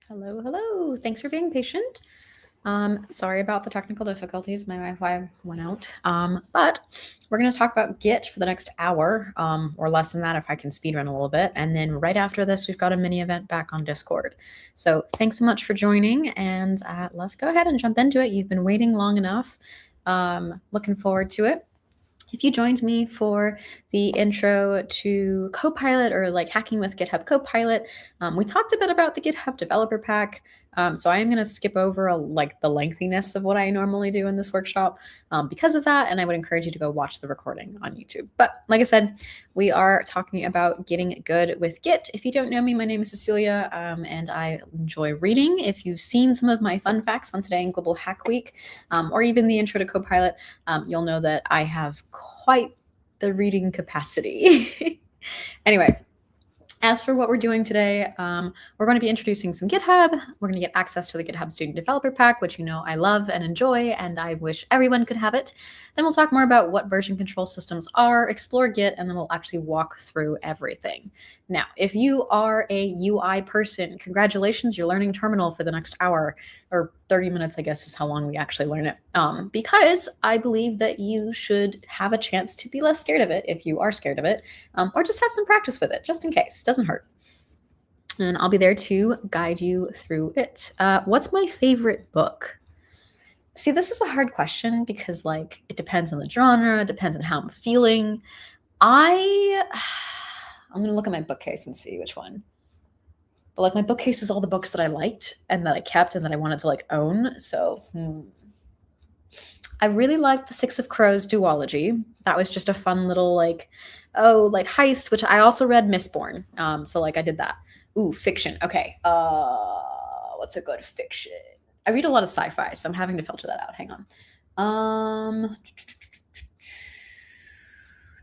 Hello, hello. Thanks for being patient. Sorry about the technical difficulties. My Wi-Fi went out. But we're going to talk about Git for the next hour, or less than that if I can speed run a little bit. And then right after this, we've got a mini event back on Discord. So thanks so much for joining, and let's go ahead and jump into it. You've been waiting long enough. Looking forward to it. If you joined me for the intro to Copilot or like hacking with GitHub Copilot, we talked a bit about the GitHub Developer Pack. So I am going to skip over the lengthiness of what I normally do in this workshop because of that, and I would encourage you to go watch the recording on YouTube. But like I said, we are talking about getting good with Git. If you don't know me, my name is Cecilia, and I enjoy reading. If you've seen some of my fun facts on Today in Global Hack Week, or even the intro to Copilot, you'll know that I have quite the reading capacity. Anyway, As for what we're doing today, we're going to be introducing some GitHub. We're going to get access to the GitHub Student Developer Pack, which you know I love and enjoy, and I wish everyone could have it. Then we'll talk more about what version control systems are, explore Git, and then we'll actually walk through everything. Now, if you are a UI person, congratulations, you're learning Terminal for the next hour, or 30 minutes, I guess is how long we actually learn it. Because I believe that you should have a chance to be less scared of it if you are scared of it, or just have some practice with it, just in case. Doesn't hurt. And I'll be there to guide you through it. What's my favorite book? See, this is a hard question because, like, it depends on the genre, it depends on how I'm feeling. I'm gonna look at my bookcase and see which one. But like, my bookcase is all the books that I liked and that I kept and that I wanted to like own. So I really liked the Six of Crows duology. That was just a fun little like heist, which I also read Mistborn. So like I did that. Ooh, fiction. Okay. What's a good fiction? I read a lot of sci-fi, so I'm having to filter that out. Hang on.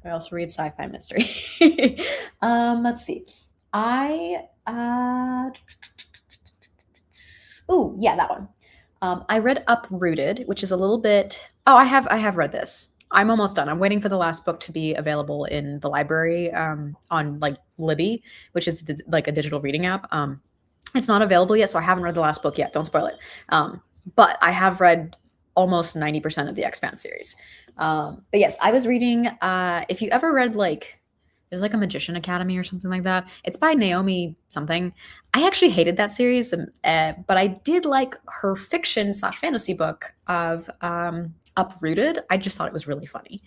I also read sci-fi mystery. Let's see. Oh, yeah, that one. I read Uprooted, which is a little bit. Oh, I have read this. I'm almost done. I'm waiting for the last book to be available in the library on like Libby, which is like a digital reading app. It's not available yet, so I haven't read the last book yet. Don't spoil it. But I have read almost 90% of the Expanse series. But yes, I was reading. If you ever read like. There's like a Magician Academy or something like that. It's by Naomi something. I actually hated that series, but I did like her fiction / fantasy book of Uprooted. I just thought it was really funny.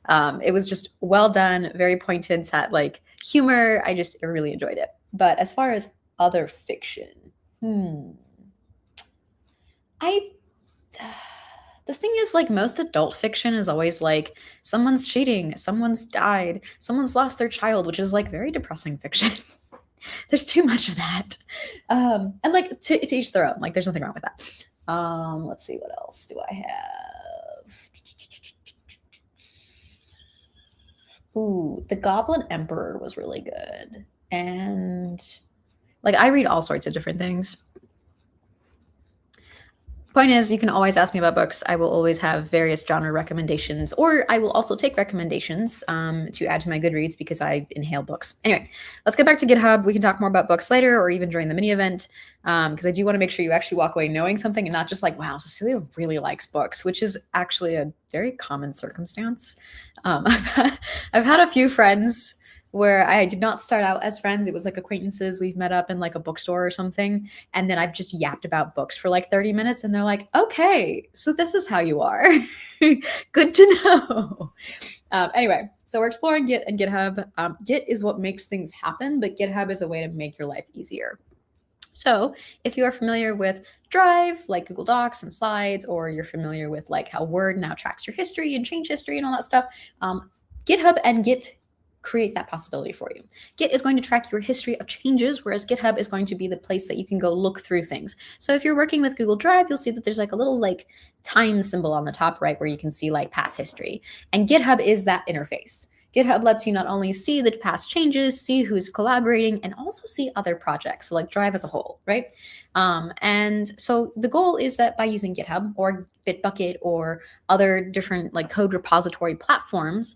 It was just well done, very pointed, sat like humor. I really enjoyed it. But as far as other fiction, the thing is, like, most adult fiction is always like someone's cheating, someone's died, someone's lost their child, which is like very depressing fiction. There's too much of that. And like to each their own. Like there's nothing wrong with that. Let's see, what else do I have? Ooh, The Goblin Emperor was really good. And like I read all sorts of different things. Point is, you can always ask me about books. I will always have various genre recommendations, or I will also take recommendations to add to my Goodreads because I inhale books. Anyway, let's get back to GitHub. We can talk more about books later or even during the mini event because I do want to make sure you actually walk away knowing something and not just like, wow, Cecilia really likes books, which is actually a very common circumstance. I've had a few friends where I did not start out as friends. It was like acquaintances. We've met up in like a bookstore or something. And then I've just yapped about books for like 30 minutes. And they're like, okay, so this is how you are. Good to know. Anyway, so we're exploring Git and GitHub. Git is what makes things happen, but GitHub is a way to make your life easier. So if you are familiar with Drive, like Google Docs and Slides, or you're familiar with like how Word now tracks your history and change history and all that stuff, GitHub and Git create that possibility for you. Git is going to track your history of changes, whereas GitHub is going to be the place that you can go look through things. So if you're working with Google Drive, you'll see that there's like a little like time symbol on the top right where you can see like past history. And GitHub is that interface. GitHub lets you not only see the past changes, see who's collaborating, and also see other projects, so like Drive as a whole, right? And so the goal is that by using GitHub or Bitbucket or other different like code repository platforms,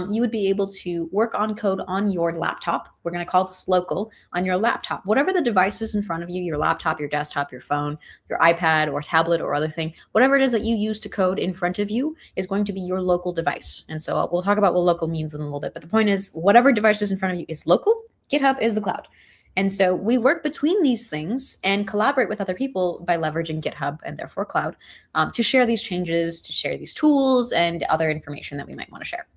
you would be able to work on code on your laptop. We're going to call this local, on your laptop. Whatever the device is in front of you, your laptop, your desktop, your phone, your iPad or tablet or other thing, whatever it is that you use to code in front of you is going to be your local device. And so we'll talk about what local means in a little bit. But the point is, whatever device is in front of you is local. GitHub is the cloud. And so we work between these things and collaborate with other people by leveraging GitHub and therefore cloud to share these changes, to share these tools and other information that we might want to share.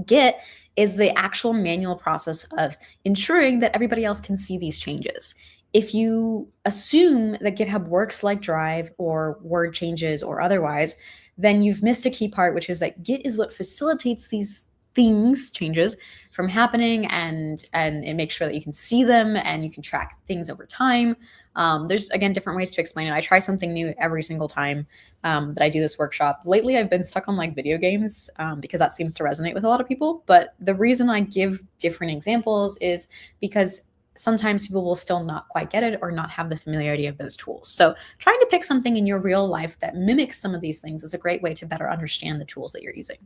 Git is the actual manual process of ensuring that everybody else can see these changes. If you assume that GitHub works like Drive or Word changes or otherwise, then you've missed a key part, which is that Git is what facilitates these changes from happening and it makes sure that you can see them and you can track things over time. There's, again, different ways to explain it. I try something new every single time that I do this workshop. Lately, I've been stuck on like video games because that seems to resonate with a lot of people. But the reason I give different examples is because sometimes people will still not quite get it or not have the familiarity of those tools. So trying to pick something in your real life that mimics some of these things is a great way to better understand the tools that you're using.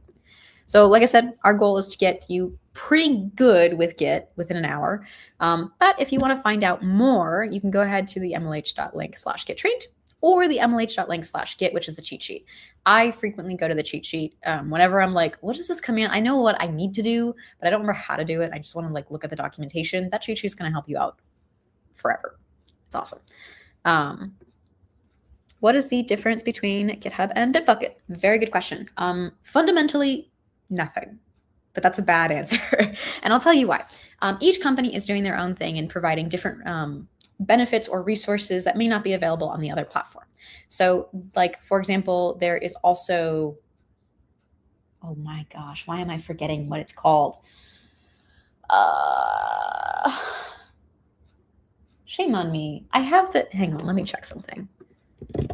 So like I said, our goal is to get you pretty good with Git within an hour. But if you want to find out more, you can go ahead to the mlh.link/gettrained or the mlh.link/git, which is the cheat sheet. I frequently go to the cheat sheet whenever I'm like, what is this command? I know what I need to do, but I don't remember how to do it. I just want to like look at the documentation. That cheat sheet is going to help you out forever. It's awesome. What is the difference between GitHub and Bitbucket? Very good question. Fundamentally, nothing, but that's a bad answer. And I'll tell you why. Each company is doing their own thing and providing different benefits or resources that may not be available on the other platform. So like, for example, there is also, oh my gosh, why am I forgetting what it's called? Shame on me. I have the, hang on, let me check something.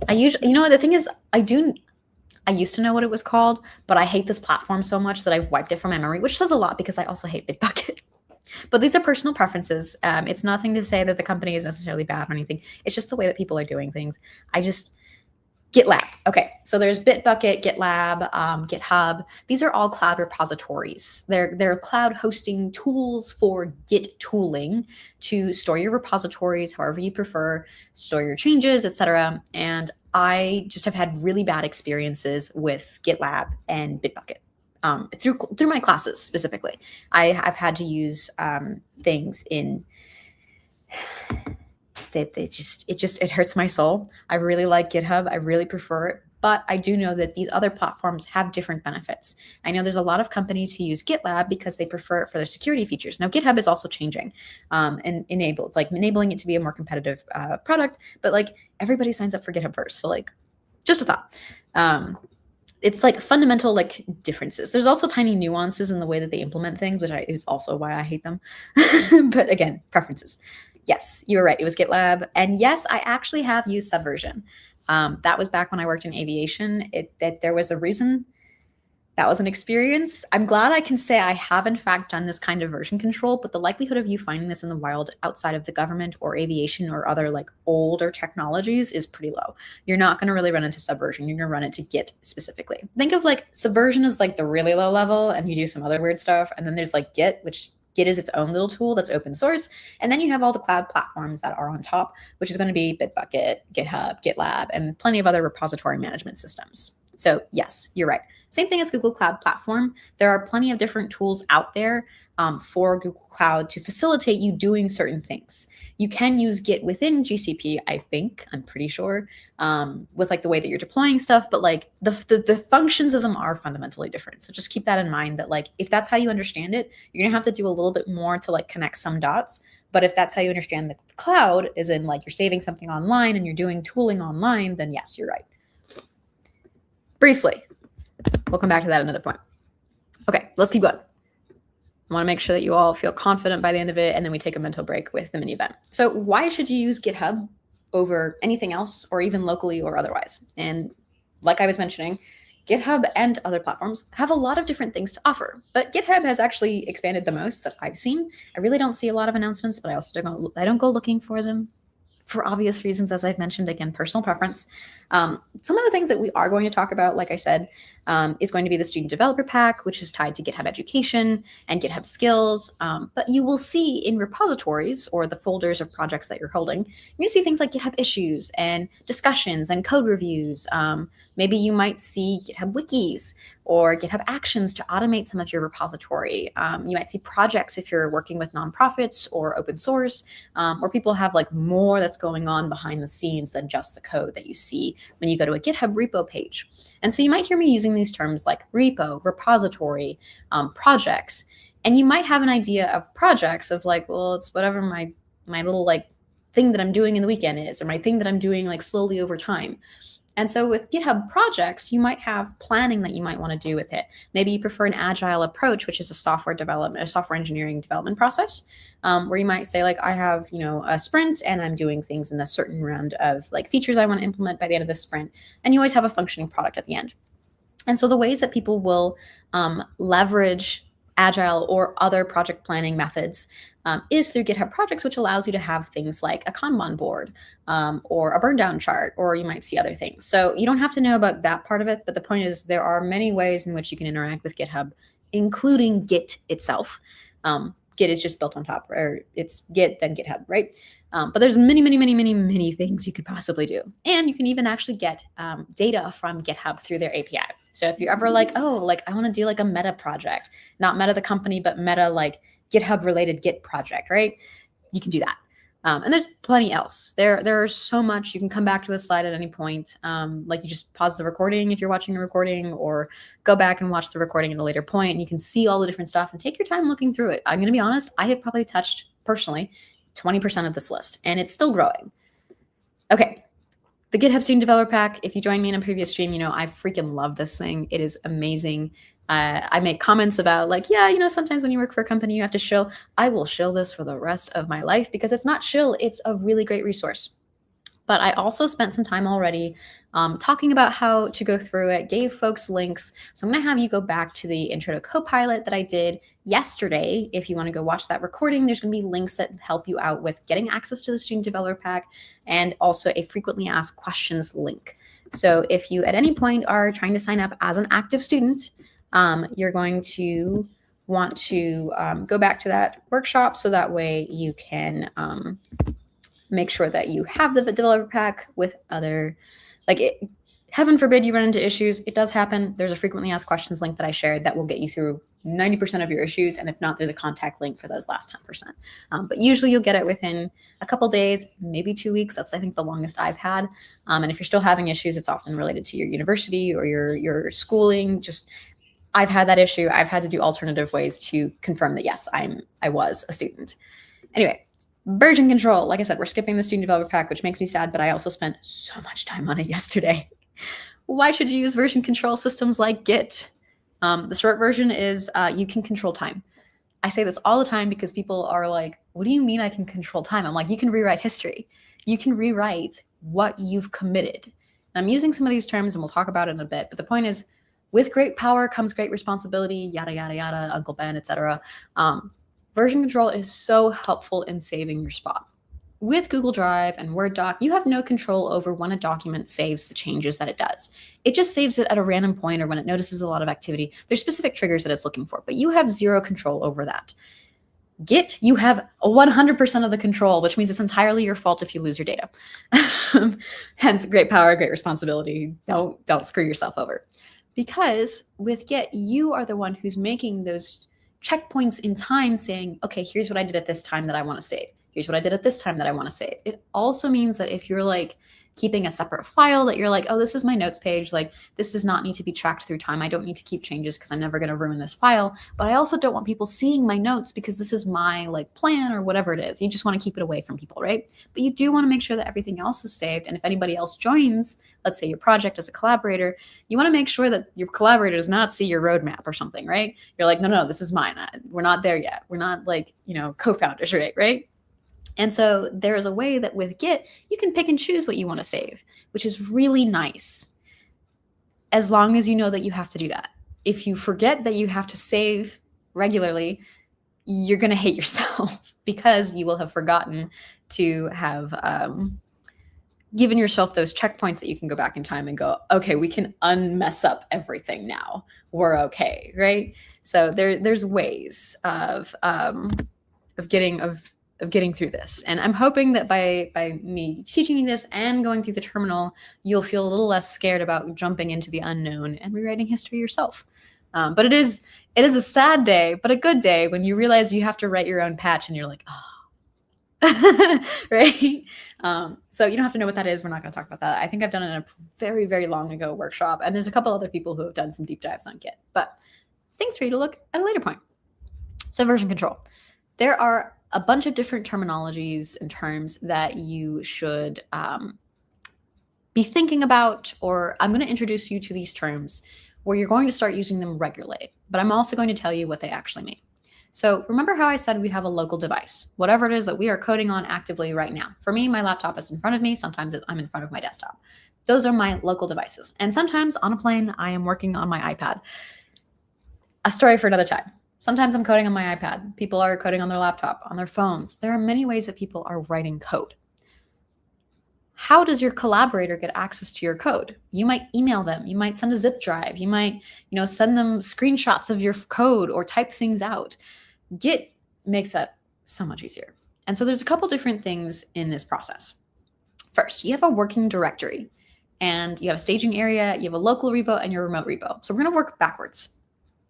I usually, you know what, the thing is, I used to know what it was called, but I hate this platform so much that I've wiped it from my memory, which says a lot because I also hate Bitbucket. But these are personal preferences. It's nothing to say that the company is necessarily bad or anything. It's just the way that people are doing things. GitLab. Okay, so there's Bitbucket, GitLab, GitHub. These are all cloud repositories. They're cloud hosting tools for Git tooling to store your repositories however you prefer, store your changes, etc. And I just have had really bad experiences with GitLab and Bitbucket. Through my classes specifically. I've had to use things in that it hurts my soul. I really like GitHub. I really prefer it, but I do know that these other platforms have different benefits. I know there's a lot of companies who use GitLab because they prefer it for their security features. Now GitHub is also changing and enabling it to be a more competitive product, but like everybody signs up for GitHub first. So like just a thought. It's like fundamental like differences. There's also tiny nuances in the way that they implement things, which is also why I hate them. But again, preferences. Yes, you were right. It was GitLab. And yes, I actually have used Subversion. That was back when I worked in aviation. That there was a reason. That was an experience. I'm glad I can say I have in fact done this kind of version control, but the likelihood of you finding this in the wild outside of the government or aviation or other like older technologies is pretty low. You're not going to really run into Subversion. You're going to run into Git specifically. Think of like Subversion as like the really low level and you do some other weird stuff. And then there's like Git, which Git is its own little tool that's open source. And then you have all the cloud platforms that are on top, which is going to be Bitbucket, GitHub, GitLab, and plenty of other repository management systems. So yes, you're right. Same thing as Google Cloud Platform. There are plenty of different tools out there for Google Cloud to facilitate you doing certain things. You can use Git within GCP, I think, I'm pretty sure, with like the way that you're deploying stuff, but like the functions of them are fundamentally different. So just keep that in mind that like, if that's how you understand it, you're gonna have to do a little bit more to like connect some dots. But if that's how you understand the cloud, is in like you're saving something online and you're doing tooling online, then yes, you're right. Briefly, we'll come back to that at another point. Okay, let's keep going. I want to make sure that you all feel confident by the end of it, and then we take a mental break with the mini event. So why should you use GitHub over anything else, or even locally or otherwise? And like I was mentioning, GitHub and other platforms have a lot of different things to offer, but GitHub has actually expanded the most that I've seen. I really don't see a lot of announcements, but I don't go looking for them for obvious reasons, as I've mentioned, again, personal preference. Some of the things that we are going to talk about, like I said, is going to be the Student Developer Pack, which is tied to GitHub Education and GitHub Skills. But you will see in repositories or the folders of projects that you're holding, you're going to see things like GitHub issues and discussions and code reviews. Maybe you might see GitHub wikis or GitHub Actions to automate some of your repository. You might see projects if you're working with nonprofits or open source, or people have like more that's going on behind the scenes than just the code that you see when you go to a GitHub repo page. And so you might hear me using these terms like repo, repository, projects, and you might have an idea of projects of like, well, it's whatever my little like thing that I'm doing in the weekend is, or my thing that I'm doing like slowly over time. And so with GitHub projects, you might have planning that you might want to do with it. Maybe you prefer an agile approach, which is a software engineering development process, where you might say like, I have, a sprint and I'm doing things in a certain round of like features I want to implement by the end of the sprint. And you always have a functioning product at the end. And so the ways that people will leverage Agile or other project planning methods is through GitHub Projects, which allows you to have things like a Kanban board or a burn down chart, or you might see other things. So you don't have to know about that part of it, but the point is there are many ways in which you can interact with GitHub, including Git itself. Git is just built on top, or it's Git, then GitHub, right? But there's many things you could possibly do. And you can even actually get data from GitHub through their API. So if you're ever like, oh, like I want to do like a meta project, not meta the company, but meta like GitHub related Git project, right? You can do that. And there's plenty else. There's so much. You can come back to this slide at any point. Like you just pause the recording if you're watching a recording, or go back and watch the recording at a later point, and you can see all the different stuff and take your time looking through it. I'm going to be honest, I have probably touched personally 20% of this list, and it's still growing. Okay. The GitHub Student Developer Pack, if you joined me in a previous stream, you know, I freaking love this thing. It is amazing. I make comments about like, yeah, you know, sometimes when you work for a company, you have to shill. I will shill this for the rest of my life because it's not shill. It's a really great resource. But I also spent some time already talking about how to go through it, gave folks links. So I'm going to have you go back to the Intro to Copilot that I did yesterday. If you want to go watch that recording, there's going to be links that help you out with getting access to the Student Developer Pack, and also a frequently asked questions link. So if you at any point are trying to sign up as an active student, you're going to want to go back to that workshop so that way you can make sure that you have the developer pack with other, heaven forbid you run into issues. It does happen. There's a frequently asked questions link that I shared that will get you through 90% of your issues. And if not, there's a contact link for those last 10%. But usually you'll get it within a couple days, maybe 2 weeks. That's, I think, the longest I've had. And if you're still having issues, it's often related to your university or your schooling. Just, I've had that issue. I've had to do alternative ways to confirm that, yes, I was a student. Anyway, version control. Like I said, we're skipping the Student Developer Pack, which makes me sad, but I also spent so much time on it yesterday. Why should you use version control systems like Git? The short version is you can control time. I say this all the time because people are like, what do you mean I can control time? I'm like, you can rewrite history. You can rewrite what you've committed. And I'm using some of these terms and we'll talk about it in a bit. But the point is, with great power comes great responsibility, yada, yada, yada, Uncle Ben, etc. Version control is so helpful in saving your spot. With Google Drive and Word Doc, you have no control over when a document saves the changes that it does. It just saves it at a random point or when it notices a lot of activity. There's specific triggers that it's looking for, but you have zero control over that. Git, you have 100% of the control, which means it's entirely your fault if you lose your data. Hence, great power, great responsibility. Don't screw yourself over. Because with Git, you are the one who's making those checkpoints in time saying, okay, here's what I did at this time that I want to save. Here's what I did at this time that I want to save. It also means that if you're like keeping a separate file that you're like, oh, this is my notes page. Like this does not need to be tracked through time. I don't need to keep changes because I'm never going to ruin this file. But I also don't want people seeing my notes because this is my like plan or whatever it is. You just want to keep it away from people, right? But you do want to make sure that everything else is saved. And if anybody else joins, let's say your project as a collaborator, you want to make sure that your collaborator does not see your roadmap or something, right? You're like, no, this is mine. We're not there yet. We're not like, co-founders, right? And so there is a way that with Git, you can pick and choose what you want to save, which is really nice, as long as you know that you have to do that. If you forget that you have to save regularly, you're going to hate yourself because you will have forgotten to have given yourself those checkpoints that you can go back in time and go, okay, we can unmess up everything now. We're okay, right? So there's ways of getting through this. And I'm hoping that by me teaching you this and going through the terminal, you'll feel a little less scared about jumping into the unknown and rewriting history yourself. But it is a sad day, but a good day when you realize you have to write your own patch and you're like, oh, right? So you don't have to know what that is. We're not going to talk about that. I think I've done it in a very, very long ago workshop. And there's a couple other people who have done some deep dives on Git. But things for you to look at a later point. So version control. There are a bunch of different terminologies and terms that you should be thinking about, or I'm going to introduce you to these terms where you're going to start using them regularly, but I'm also going to tell you what they actually mean. So remember how I said we have a local device, whatever it is that we are coding on actively right now. For me, my laptop is in front of me. Sometimes I'm in front of my desktop. Those are my local devices. And sometimes on a plane, I am working on my iPad. A story for another time. Sometimes I'm coding on my iPad. People are coding on their laptop, on their phones. There are many ways that people are writing code. How does your collaborator get access to your code? You might email them. You might send a zip drive. You might, send them screenshots of your code or type things out. Git makes that so much easier. And so there's a couple different things in this process. First, you have a working directory, and you have a staging area, you have a local repo, and your remote repo. So we're going to work backwards.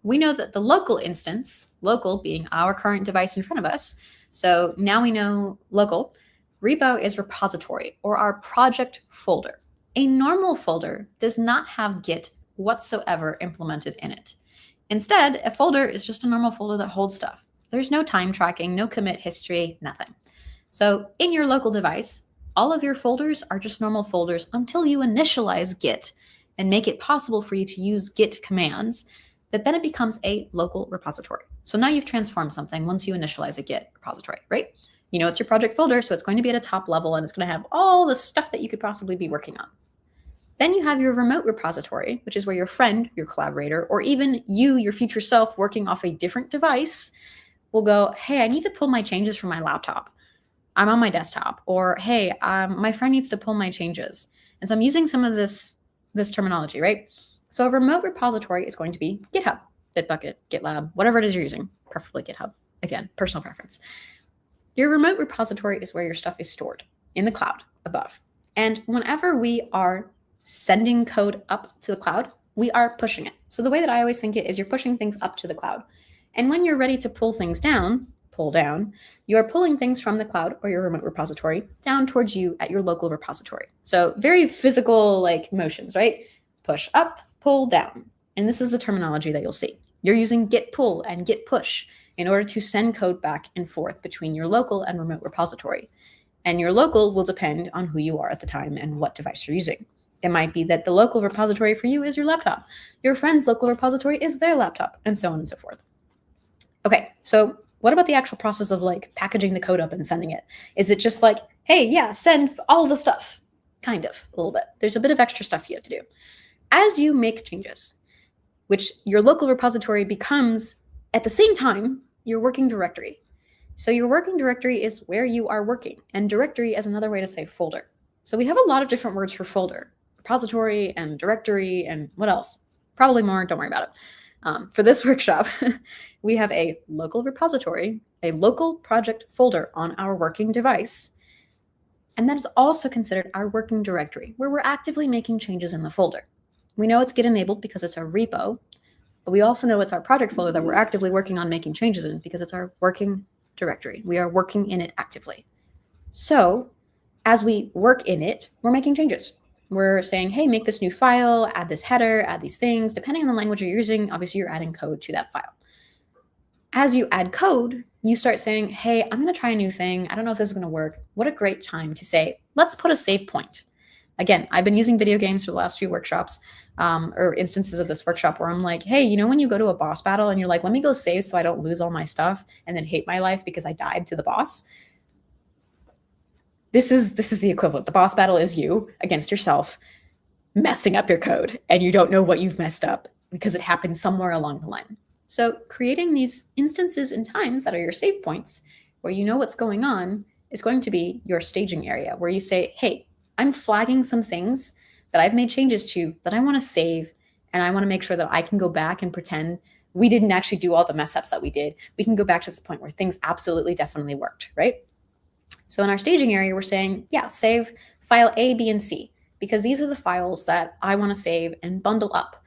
We know that the local instance, local being our current device in front of us, so now we know local, repo is repository or our project folder. A normal folder does not have Git whatsoever implemented in it. Instead, a folder is just a normal folder that holds stuff. There's no time tracking, no commit history, nothing. So in your local device, all of your folders are just normal folders until you initialize Git and make it possible for you to use Git commands, that then it becomes a local repository. So now you've transformed something once you initialize a Git repository, right? You know it's your project folder, so it's going to be at a top level and it's going to have all the stuff that you could possibly be working on. Then you have your remote repository, which is where your friend, your collaborator, or even you, your future self working off a different device will go, hey, I need to pull my changes from my laptop. I'm on my desktop. Or, hey, my friend needs to pull my changes. And so I'm using some of this terminology, right? So a remote repository is going to be GitHub, Bitbucket, GitLab, whatever it is you're using, preferably GitHub. Again, personal preference. Your remote repository is where your stuff is stored in the cloud above. And whenever we are sending code up to the cloud, we are pushing it. So the way that I always think it is you're pushing things up to the cloud. And when you're ready to pull things down, you are pulling things from the cloud or your remote repository down towards you at your local repository. So very physical motions, right? Push up, pull down. And this is the terminology that you'll see. You're using git pull and git push in order to send code back and forth between your local and remote repository. And your local will depend on who you are at the time and what device you're using. It might be that the local repository for you is your laptop. Your friend's local repository is their laptop, and so on and so forth. Okay, so what about the actual process of packaging the code up and sending it? Is it just hey, yeah, send all the stuff? Kind of, a little bit. There's a bit of extra stuff you have to do. As you make changes, which your local repository becomes, at the same time, your working directory. So your working directory is where you are working, and directory is another way to say folder. So we have a lot of different words for folder, repository and directory, and what else? Probably more, don't worry about it. For this workshop, we have a local repository, a local project folder on our working device, and that is also considered our working directory, where we're actively making changes in the folder. We know it's Git enabled because it's our repo, but we also know it's our project folder that we're actively working on making changes in because it's our working directory. We are working in it actively. So as we work in it, we're making changes. We're saying, hey, make this new file, add this header, add these things. Depending on the language you're using, obviously you're adding code to that file. As you add code, you start saying, hey, I'm going to try a new thing. I don't know if this is going to work. What a great time to say, let's put a save point. Again, I've been using video games for the last few workshops or instances of this workshop where I'm like, hey, when you go to a boss battle and you're like, let me go save so I don't lose all my stuff and then hate my life because I died to the boss. This is the equivalent. The boss battle is you against yourself messing up your code, and you don't know what you've messed up because it happened somewhere along the line. So creating these instances and times that are your save points where you know what's going on is going to be your staging area where you say, hey, I'm flagging some things that I've made changes to that I want to save, and I want to make sure that I can go back and pretend we didn't actually do all the mess ups that we did. We can go back to this point where things absolutely definitely worked, right? So in our staging area, we're saying, yeah, save file A, B, and C, because these are the files that I want to save and bundle up.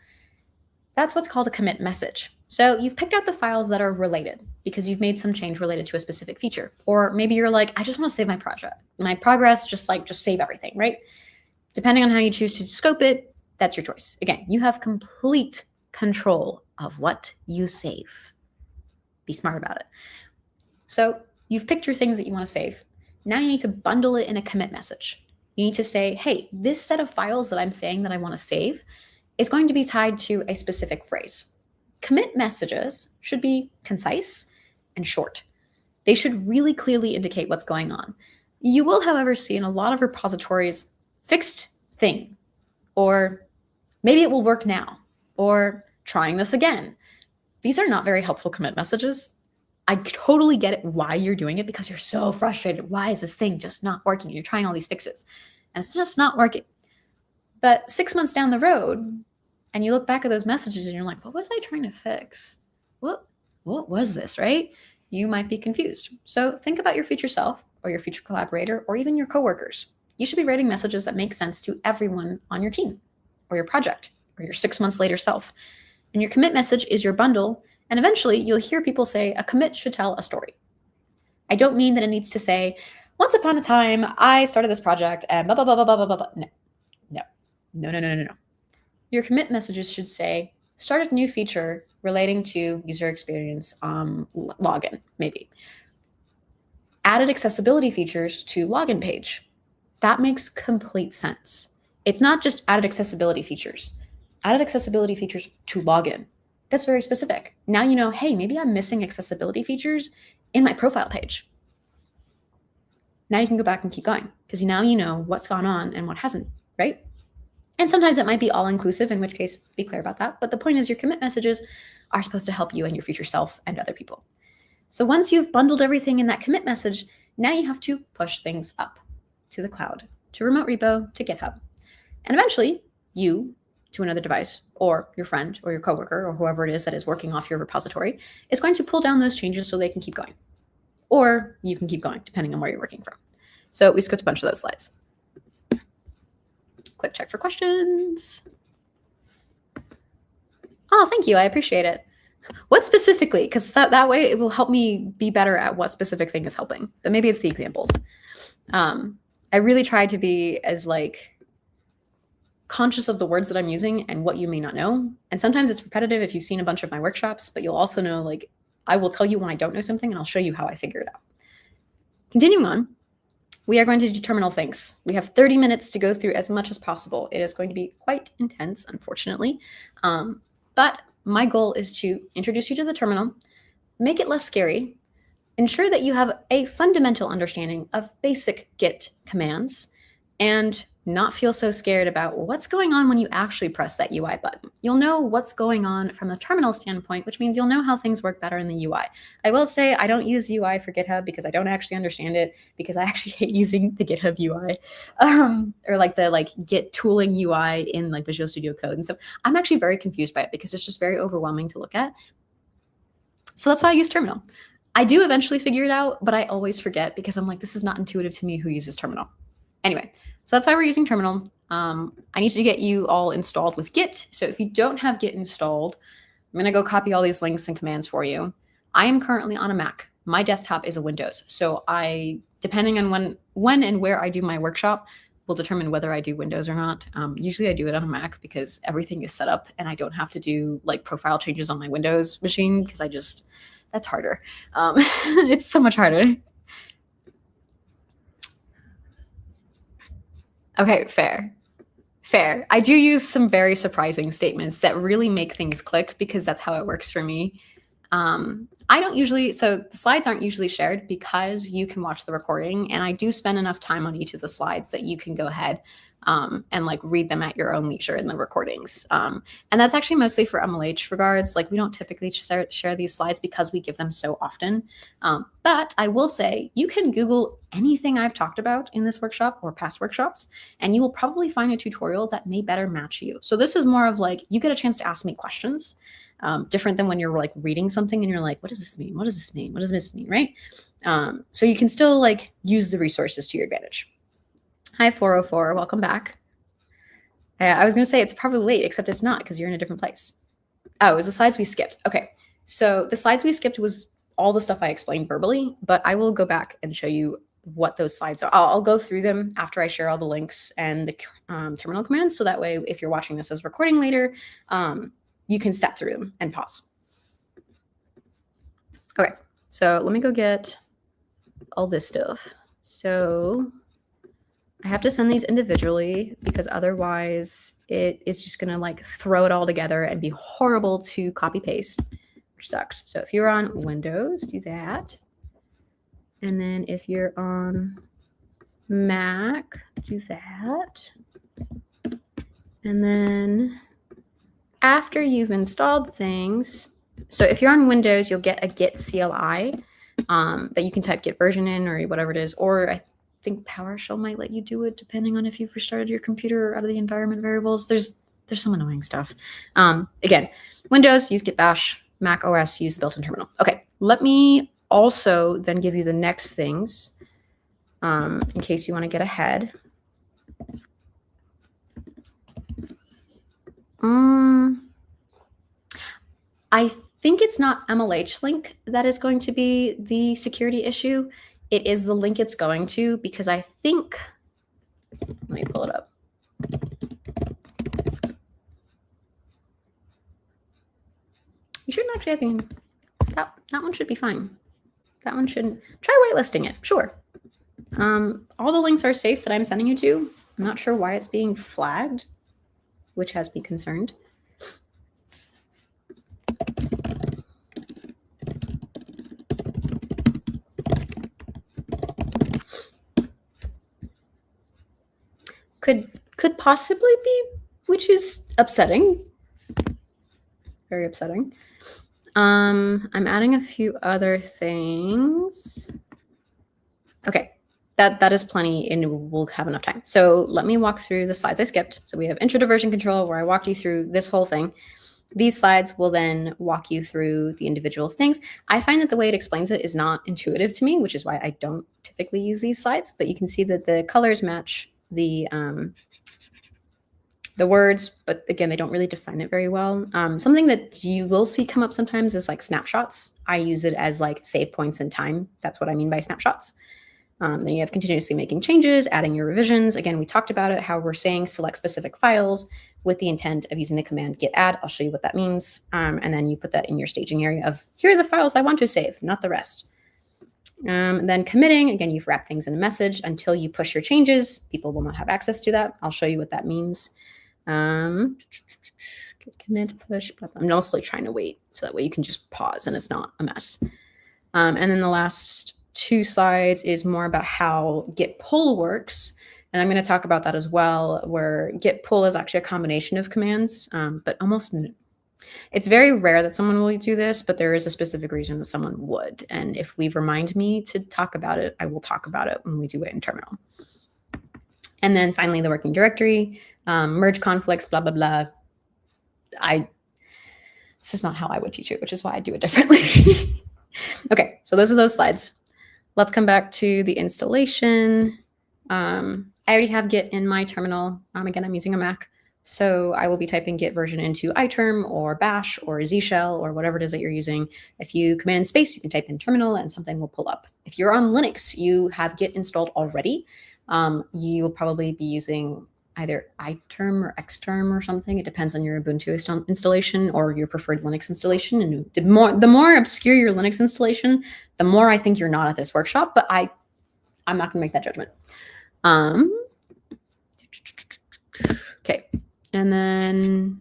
That's what's called a commit message. So you've picked out the files that are related because you've made some change related to a specific feature. Or maybe you're like, I just want to save my progress, just save everything, right? Depending on how you choose to scope it, that's your choice. Again, you have complete control of what you save. Be smart about it. So you've picked your things that you want to save. Now you need to bundle it in a commit message. You need to say, hey, this set of files that I'm saying that I want to save is going to be tied to a specific phrase. Commit messages should be concise and short. They should really clearly indicate what's going on. You will, however, see in a lot of repositories fixed thing, or maybe it will work now, or trying this again. these are not very helpful commit messages. I totally get it why you're doing it, because you're so frustrated. Why is this thing just not working? You're trying all these fixes and it's just not working. But 6 months down the road, and you look back at those messages and you're like, what was I trying to fix? What was this, right? You might be confused. So think about your future self or your future collaborator or even your coworkers. You should be writing messages that make sense to everyone on your team or your project or your 6 months later self. And your commit message is your bundle. And eventually you'll hear people say a commit should tell a story. I don't mean that it needs to say, once upon a time, I started this project and blah, blah, blah, blah, blah, blah, blah. No. Your commit messages should say, started a new feature relating to user experience login, maybe. Added accessibility features to login page. That makes complete sense. It's not just added accessibility features. Added accessibility features to login. That's very specific. Now you know, hey, maybe I'm missing accessibility features in my profile page. Now you can go back and keep going because now you know what's gone on and what hasn't, right? And sometimes it might be all-inclusive, in which case be clear about that. But the point is your commit messages are supposed to help you and your future self and other people. So once you've bundled everything in that commit message, now you have to push things up to the cloud, to remote repo, to GitHub. And eventually you to another device or your friend or your coworker or whoever it is that is working off your repository is going to pull down those changes so they can keep going. Or you can keep going depending on where you're working from. So we skipped a bunch of those slides. Quick check for questions. Oh, thank you. I appreciate it. What specifically? Because that way it will help me be better at what specific thing is helping. But maybe it's the examples. I really try to be as conscious of the words that I'm using and what you may not know. And sometimes it's repetitive if you've seen a bunch of my workshops, but you'll also know, I will tell you when I don't know something and I'll show you how I figure it out. Continuing on. We are going to do terminal things. We have 30 minutes to go through as much as possible. It is going to be quite intense, unfortunately. But my goal is to introduce you to the terminal, make it less scary, ensure that you have a fundamental understanding of basic Git commands, and not feel so scared about what's going on when you actually press that UI button. You'll know what's going on from a terminal standpoint, which means you'll know how things work better in the UI. I will say I don't use UI for GitHub because I don't actually understand it, because I actually hate using the GitHub UI or the Git tooling UI in Visual Studio Code. And so I'm actually very confused by it because it's just very overwhelming to look at. So that's why I use terminal. I do eventually figure it out, but I always forget because I'm like, this is not intuitive to me who uses terminal. Anyway, so that's why we're using terminal. I need to get you all installed with Git. So if you don't have Git installed, I'm going to go copy all these links and commands for you. I am currently on a Mac. My desktop is a Windows. So depending on when and where I do my workshop, will determine whether I do Windows or not. Usually I do it on a Mac because everything is set up and I don't have to do profile changes on my Windows machine because that's harder. It's so much harder. Okay, fair. I do use some very surprising statements that really make things click because that's how it works for me. I don't usually, so the slides aren't usually shared because you can watch the recording, and I do spend enough time on each of the slides that you can go ahead and read them at your own leisure in the recordings. And that's actually mostly for MLH regards. We don't typically share these slides because we give them so often. But I will say you can Google anything I've talked about in this workshop or past workshops, and you will probably find a tutorial that may better match you. So this is more of you get a chance to ask me questions, different than when you're reading something and you're like, what does this mean? What does this mean? What does this mean? Right? So you can still use the resources to your advantage. Hi, 404. Welcome back. I was going to say it's probably late, except it's not because you're in a different place. Oh, it was the slides we skipped. Okay. So the slides we skipped was all the stuff I explained verbally, but I will go back and show you what those slides are. I'll go through them after I share all the links and the terminal commands. So that way, if you're watching this as recording later, you can step through them and pause. Okay. So let me go get all this stuff. So I have to send these individually because otherwise it is just going to throw it all together and be horrible to copy paste, which sucks. So if you're on Windows, do that. And then if you're on Mac, do that. And then after you've installed things, So if you're on Windows, you'll get a Git CLI that you can type Git version in or whatever it is. Or I think PowerShell might let you do it depending on if you've restarted your computer out of the environment variables. There's some annoying stuff. Again, Windows, use Git Bash. Mac OS, use the built-in terminal. Okay, let me also then give you the next things in case you want to get ahead. I think it's not MLH link that is going to be the security issue. It is the link it's going to, because I think, let me pull it up. You shouldn't actually have that one should be fine. That one shouldn't. Try whitelisting it, sure. All the links are safe that I'm sending you to. I'm not sure why it's being flagged, which has me concerned. Could possibly be, which is upsetting. Very upsetting. I'm adding a few other things. Okay, that is plenty, and we'll have enough time. So let me walk through the slides I skipped. So we have intro to version control, where I walked you through this whole thing. These slides will then walk you through the individual things. I find that the way it explains it is not intuitive to me, which is why I don't typically use these slides. But you can see that the colors match the words, but again, they don't really define it very well. Something that you will see come up sometimes is like snapshots. I use it as like save points in time. That's what I mean by snapshots. Then you have continuously making changes, adding your revisions. Again, we talked about it, how we're saying select specific files with the intent of using the command git add. I'll show you what that means. And then you put that in your staging area of, here are the files I want to save, not the rest. Then committing, again, you've wrapped things in a message until you push your changes. People will not have access to that. I'll show you what that means. Commit, push, I'm mostly trying to wait so that way you can just pause and it's not a mess. And then the last two slides is more about how git pull works. And I'm going to talk about that as well, where git pull is actually a combination of commands, but it's very rare that someone will do this, but there is a specific reason that someone would. And if we remind me to talk about it, I will talk about it when we do it in terminal. And then finally, the working directory, merge conflicts, blah, blah, blah. This is not how I would teach it, which is why I do it differently. Okay, so those are those slides. Let's come back to the installation. I already have Git in my terminal. Again, I'm using a Mac. So I will be typing Git version into iterm or bash or Z shell or whatever it is that you're using. If you command space, you can type in terminal and something will pull up. If you're on Linux, you have Git installed already. You will probably be using either iterm or xterm or something. It depends on your Ubuntu installation or your preferred Linux installation. And the more obscure your Linux installation, the more I think you're not at this workshop, but I'm not gonna make that judgment. Okay, and then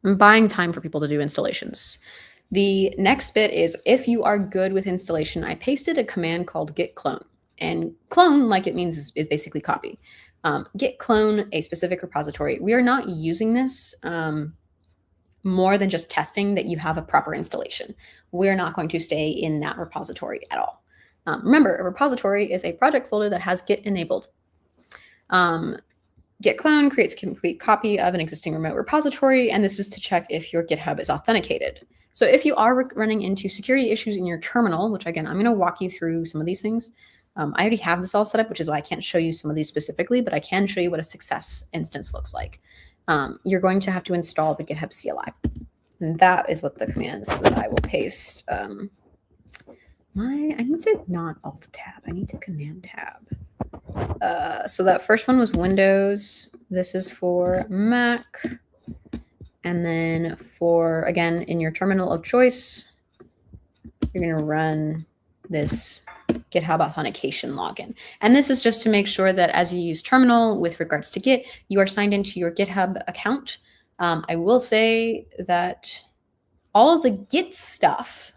I'm buying time for people to do installations. The next bit is, if you are good with installation, I pasted a command called git clone. And clone, like it means, is basically copy. Git clone a specific repository. We are not using this more than just testing that you have a proper installation. We're not going to stay in that repository at all. Remember, a repository is a project folder that has Git enabled. Git clone creates a complete copy of an existing remote repository, and this is to check if your GitHub is authenticated. So if you are running into security issues in your terminal, which again, I'm going to walk you through some of these things. I already have this all set up, which is why I can't show you some of these specifically, but I can show you what a success instance looks like. You're going to have to install the GitHub CLI. And that is what the commands that I will paste. I need to not Alt tab. I need to Command tab. So that first one was Windows. This is for Mac. And then for, again, in your terminal of choice, you're going to run this GitHub authentication login. And this is just to make sure that as you use terminal with regards to Git, you are signed into your GitHub account. I will say that all of the Git stuff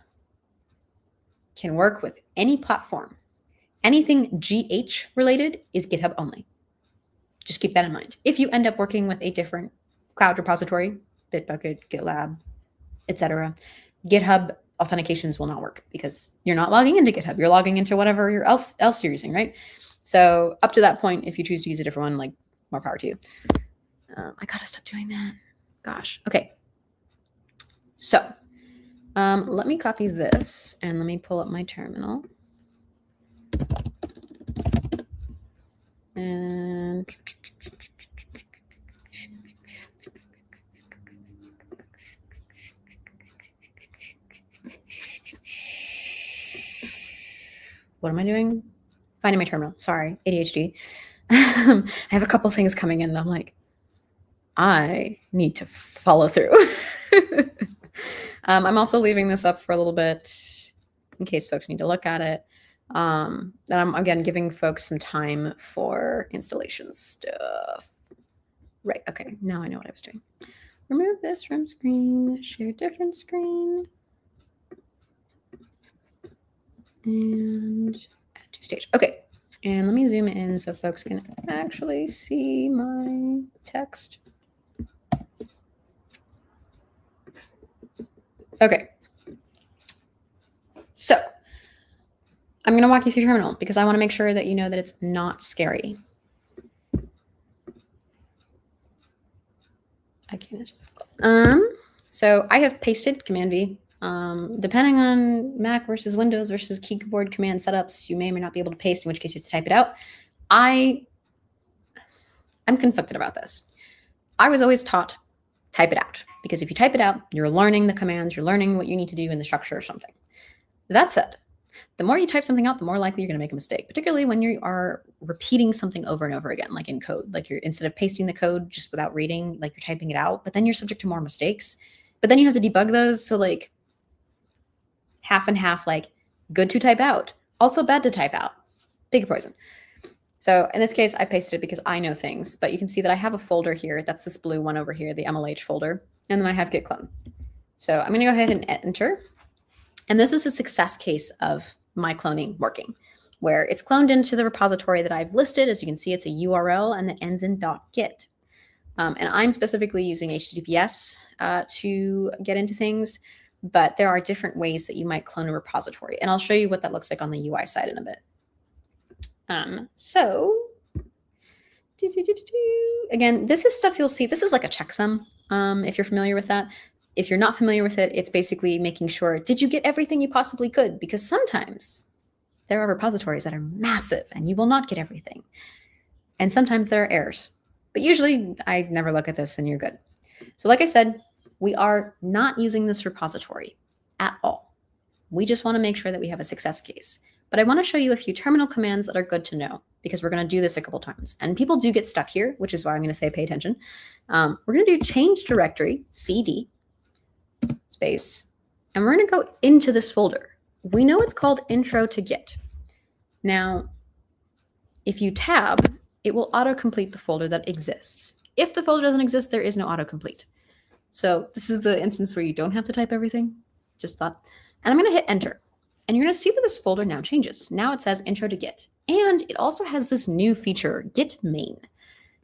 can work with any platform. Anything GH related is GitHub only. Just keep that in mind. If you end up working with a different cloud repository, Bitbucket, GitLab, etc., GitHub authentications will not work because you're not logging into GitHub. You're logging into whatever else you're using, right? So up to that point, if you choose to use a different one, like more power to you. I gotta stop doing that. Gosh. Okay. So let me copy this and let me pull up my terminal. And what am I doing? Finding my terminal. Sorry, ADHD. I have a couple things coming in and I'm like, I need to follow through. I'm also leaving this up for a little bit in case folks need to look at it. And I'm, again, giving folks some time for installation stuff. Right, okay, now I know what I was doing. Remove this from screen, share different screen. And add to stage. Okay, and let me zoom in so folks can actually see my text. Okay. So I'm going to walk you through terminal because I want to make sure that you know that it's not scary. I can't. So I have pasted Command V. Depending on Mac versus Windows versus keyboard command setups, you may or may not be able to paste, in which case you have to type it out. I'm conflicted about this. I was always taught type it out because if you type it out, you're learning the commands, you're learning what you need to do in the structure or something. That said, the more you type something out, the more likely you're going to make a mistake, particularly when you are repeating something over and over again, like in code. Like you're, instead of pasting the code just without reading, like you're typing it out, but then you're subject to more mistakes. But then you have to debug those. So like half and half, like good to type out, also bad to type out, big poison. So in this case, I pasted it because I know things, but you can see that I have a folder here. That's this blue one over here, the MLH folder. And then I have Git clone. So I'm going to go ahead and enter. And this is a success case of my cloning working, where it's cloned into the repository that I've listed. As you can see, it's a URL and that ends in .git. And I'm specifically using HTTPS to get into things, but there are different ways that you might clone a repository. And I'll show you what that looks like on the UI side in a bit. Again, this is stuff you'll see. This is like a checksum, if you're familiar with that. If you're not familiar with it, it's basically making sure, did you get everything you possibly could? Because sometimes there are repositories that are massive and you will not get everything. And sometimes there are errors. But usually I never look at this and you're good. So like I said, we are not using this repository at all. We just want to make sure that we have a success case. But I want to show you a few terminal commands that are good to know because we're going to do this a couple times. And people do get stuck here, which is why I'm going to say pay attention. We're going to do change directory, CD, space, and we're going to go into this folder. We know it's called intro to Git. Now, if you tab, it will autocomplete the folder that exists. If the folder doesn't exist, there is no autocomplete. So this is the instance where you don't have to type everything, just thought. And I'm going to hit enter. And you're going to see that this folder now changes. Now it says intro to Git. And it also has this new feature, Git main.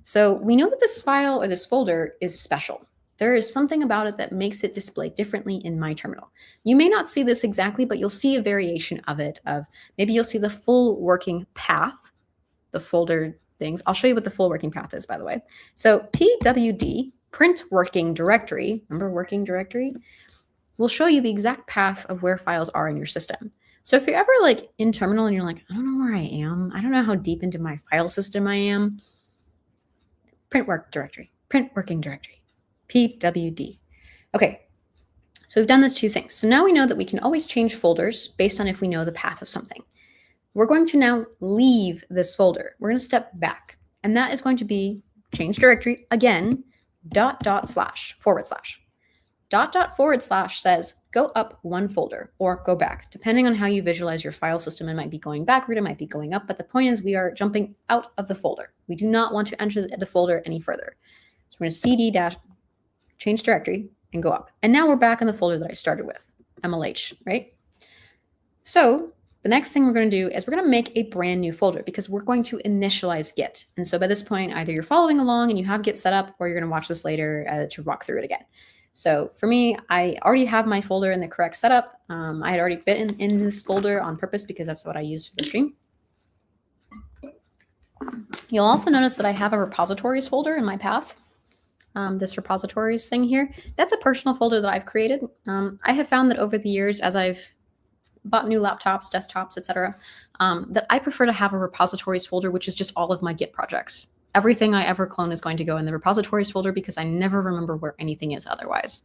So we know that this file or this folder is special. There is something about it that makes it display differently in my terminal. You may not see this exactly, but you'll see a variation of it. Maybe you'll see the full working path, the folder things. I'll show you what the full working path is, by the way. So pwd, print working directory, remember working directory? Will show you the exact path of where files are in your system. So if you're ever like in terminal and you're like, I don't know where I am, I don't know how deep into my file system I am, print work directory, print working directory, pwd. Okay, so we've done those two things. So now we know that we can always change folders based on if we know the path of something. We're going to now leave this folder. We're going to step back, and that is going to be change directory again, // // says go up one folder or go back, depending on how you visualize your file system. It might be going backward, it might be going up, but the point is we are jumping out of the folder. We do not want to enter the folder any further. So we're going to cd change directory and go up. And now we're back in the folder that I started with, MLH, right? So the next thing we're going to do is we're going to make a brand new folder because we're going to initialize Git. And so by this point, either you're following along and you have Git set up, or you're going to watch this later to walk through it again. So for me, I already have my folder in the correct setup. I had already been in this folder on purpose because that's what I use for the stream. You'll also notice that I have a repositories folder in my path. This repositories thing here, that's a personal folder that I've created. I have found that over the years, as I've bought new laptops, desktops, etc., that I prefer to have a repositories folder, which is just all of my Git projects. Everything I ever clone is going to go in the repositories folder because I never remember where anything is otherwise.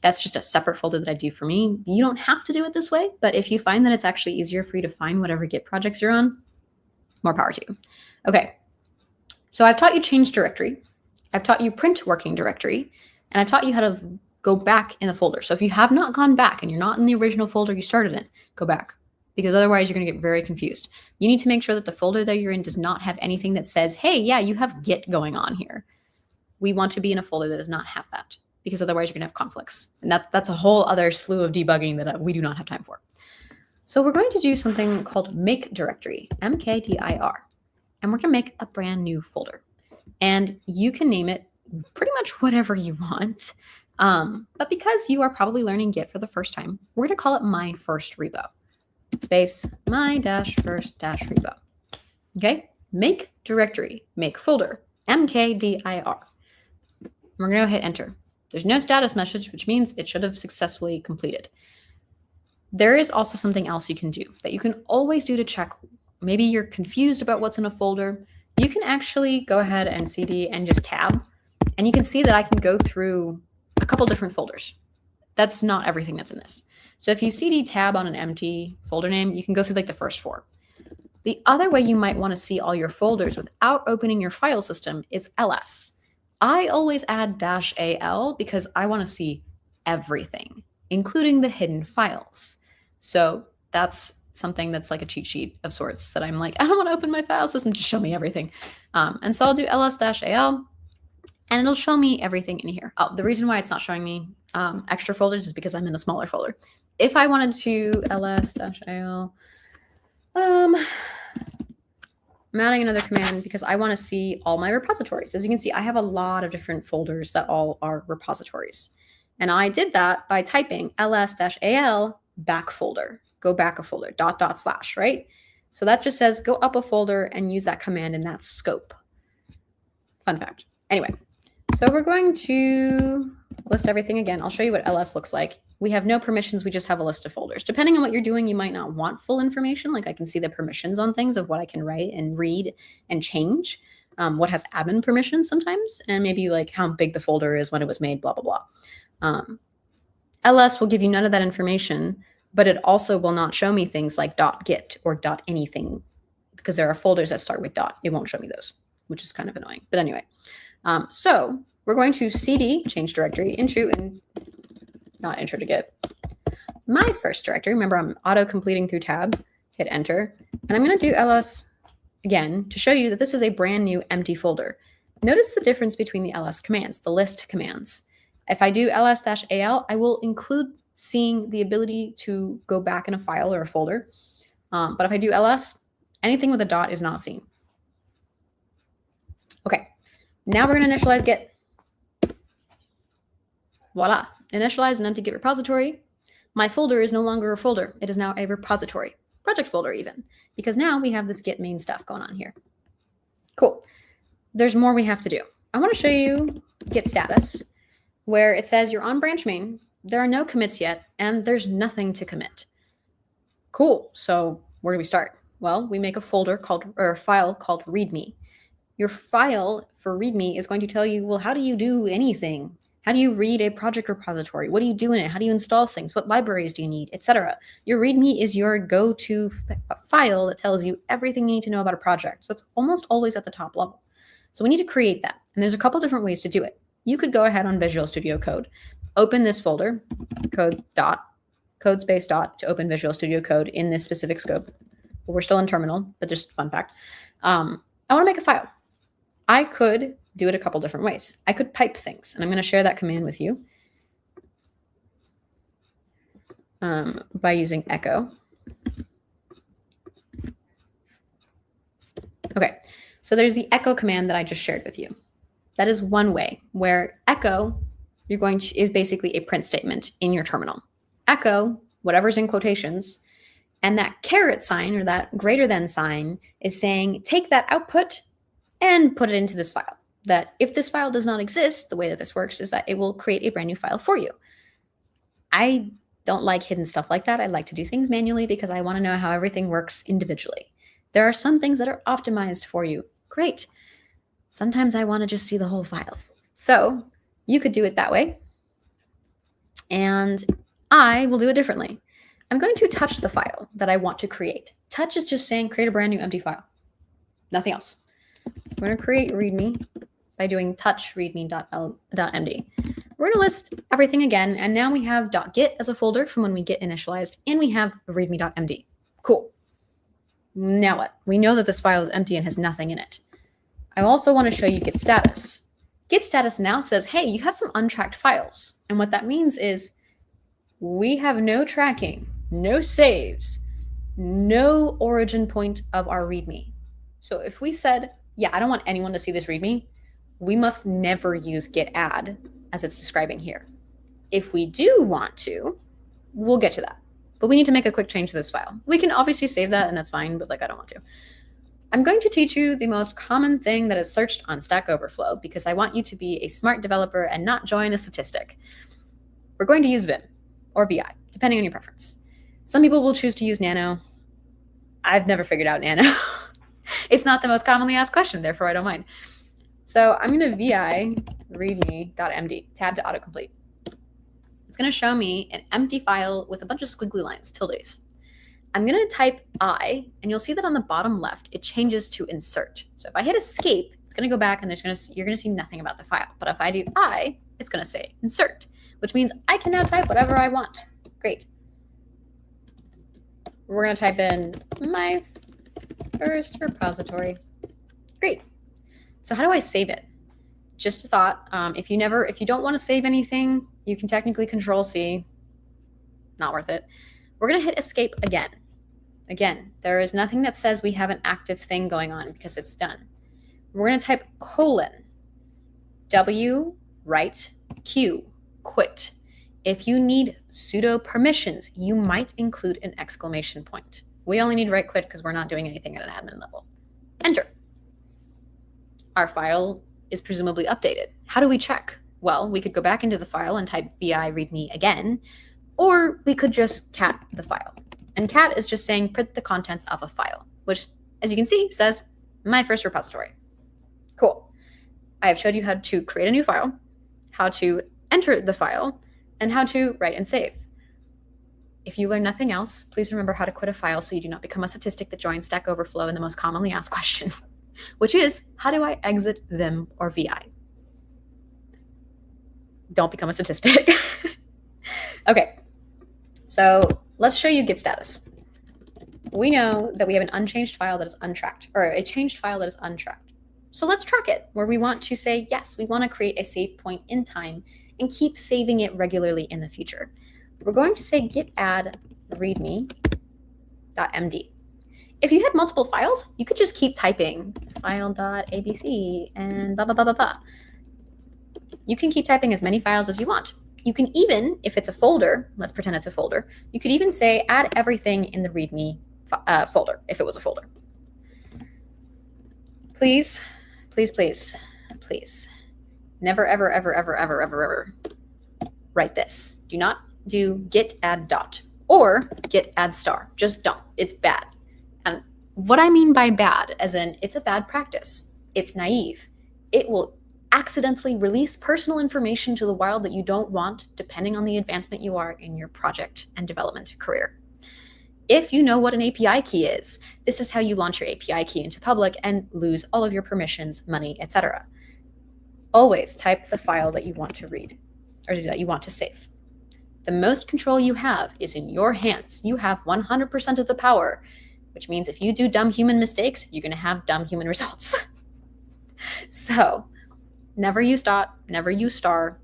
That's just a separate folder that I do for me. You don't have to do it this way, but if you find that it's actually easier for you to find whatever Git projects you're on, more power to you. Okay, so I've taught you change directory. I've taught you print working directory, and I've taught you how to go back in a folder. So if you have not gone back and you're not in the original folder you started in, go back, because otherwise you're going to get very confused. You need to make sure that the folder that you're in does not have anything that says, hey, yeah, you have Git going on here. We want to be in a folder that does not have that, because otherwise you're going to have conflicts. And that's a whole other slew of debugging that we do not have time for. So we're going to do something called make directory, MKDIR, and we're going to make a brand new folder. And you can name it pretty much whatever you want. But because you are probably learning Git for the first time, we're going to call it my first repo. Space my dash first dash repo. Okay? Make directory, make folder, MKDIR. We're going to hit enter. There's no status message, which means it should have successfully completed. There is also something else you can do that you can always do to check. Maybe you're confused about what's in a folder. You can actually go ahead and CD and just tab, and you can see that I can go through a couple different folders. That's not everything that's in this. So if you CD tab on an empty folder name, you can go through like the first 4. The other way you might want to see all your folders without opening your file system is ls. I always add -al because I want to see everything, including the hidden files. So that's something that's like a cheat sheet of sorts that I'm like, I don't want to open my file system, just show me everything. And so I'll do ls-al, and it'll show me everything in here. Oh, the reason why it's not showing me extra folders is because I'm in a smaller folder. If I wanted to ls-al, I'm adding another command because I want to see all my repositories. As you can see, I have a lot of different folders that all are repositories. And I did that by typing ls-al back folder. Go back a folder, .. / right? So that just says go up a folder and use that command in that scope. Fun fact. Anyway, so we're going to list everything again. I'll show you what ls looks like. We have no permissions. We just have a list of folders. Depending on what you're doing, you might not want full information. Like I can see the permissions on things of what I can write and read and change. What has admin permissions sometimes, and maybe like how big the folder is when it was made, blah, blah, blah. ls will give you none of that information, but it also will not show me things like .git or .anything, because there are folders that start with .. It won't show me those, which is kind of annoying. But anyway, so we're going to cd change directory into, and not intro to Git, my first directory. Remember, I'm auto-completing through tab, hit enter, and I'm going to do ls again to show you that this is a brand new empty folder. Notice the difference between the ls commands, the list commands. If I do ls-al, I will include seeing the ability to go back in a file or a folder. But if I do ls, anything with a ... is not seen. Okay, now we're going to initialize Git. Voila, initialize an empty Git repository. My folder is no longer a folder. It is now a repository, project folder even, because now we have this Git main stuff going on here. Cool. There's more we have to do. I want to show you Git status, where it says you're on branch main. There are no commits yet, and there's nothing to commit. Cool. So where do we start? Well, we make a folder called, or a file called README. Your file for README is going to tell you, well, how do you do anything? How do you read a project repository? What do you do in it? How do you install things? What libraries do you need, etc.? Your README is your go-to file that tells you everything you need to know about a project. So it's almost always at the top level. So we need to create that. And there's a couple different ways to do it. You could go ahead on Visual Studio Code, open this folder, code space dot to open Visual Studio Code in this specific scope. We're still in terminal, but just fun fact. I want to make a file. I could do it a couple different ways. I could pipe things, and I'm going to share that command with you by using echo. Okay, so there's the echo command that I just shared with you. That is one way where echo is basically a print statement in your terminal. Echo whatever's in quotations, and that caret sign or that greater than sign is saying, take that output and put it into this file. That if this file does not exist, the way that this works is that it will create a brand new file for you. I don't like hidden stuff like that. I like to do things manually because I want to know how everything works individually. There are some things that are optimized for you. Great. Sometimes I want to just see the whole file. So you could do it that way. And I will do it differently. I'm going to touch the file that I want to create. Touch is just saying create a brand new empty file. Nothing else. So we're going to create readme by doing touch readme.md. We're going to list everything again, and now we have .git as a folder from when we get initialized, and we have readme.md. Cool. Now what? We know that this file is empty and has nothing in it. I also want to show you git status. Git status now says, hey, you have some untracked files. And what that means is we have no tracking, no saves, no origin point of our readme. So if we said, yeah, I don't want anyone to see this readme, we must never use git add as it's describing here. If we do want to, we'll get to that. But we need to make a quick change to this file. We can obviously save that and that's fine, but I don't want to. I'm going to teach you the most common thing that is searched on Stack Overflow because I want you to be a smart developer and not join a statistic. We're going to use Vim or VI, depending on your preference. Some people will choose to use Nano. I've never figured out Nano. It's not the most commonly asked question, therefore I don't mind. So I'm going to VI readme.md, tab to autocomplete. It's going to show me an empty file with a bunch of squiggly lines, tildes. I'm going to type I, and you'll see that on the bottom left, it changes to insert. So if I hit escape, it's going to go back and you're going to see nothing about the file. But if I do I, it's going to say insert, which means I can now type whatever I want. Great. We're going to type in my first repository. Great. So how do I save it? Just a thought. If you don't want to save anything, you can technically Control-C. Not worth it. We're going to hit escape again. Again, there is nothing that says we have an active thing going on because it's done. We're going to type :W, write, Q, quit. If you need sudo permissions, you might include an exclamation point. We only need write quit because we're not doing anything at an admin level. Enter. Our file is presumably updated. How do we check? Well, we could go back into the file and type vi readme again, or we could just cat the file. And cat is just saying print the contents of a file, which, as you can see, says my first repository. Cool. I have showed you how to create a new file, how to enter the file, and how to write and save. If you learn nothing else, please remember how to quit a file so you do not become a statistic that joins Stack Overflow in the most commonly asked question, which is, how do I exit Vim or VI? Don't become a statistic. Okay, so let's show you git status. We know that we have an unchanged file that is untracked, or a changed file that is untracked. So let's track it, where we want to say, yes, we want to create a save point in time and keep saving it regularly in the future. We're going to say git add readme.md. If you had multiple files, you could just keep typing file.abc and blah, blah, blah, blah, blah. You can keep typing as many files as you want. You can even, if it's a folder, let's pretend it's a folder, you could even say add everything in the readme folder, if it was a folder. Please, please, please, please, never, ever, ever, ever, ever, ever, ever write this. Do not do git add dot or git add star. Just don't. It's bad. And what I mean by bad, as in it's a bad practice. It's naive. It will accidentally release personal information to the wild that you don't want, depending on the advancement you are in your project and development career. If you know what an API key is, this is how you launch your API key into public and lose all of your permissions, money, etc. Always type the file that you want to read or that you want to save. The most control you have is in your hands. You have 100% of the power, which means if you do dumb human mistakes, you're going to have dumb human results. So never use dot, never use star.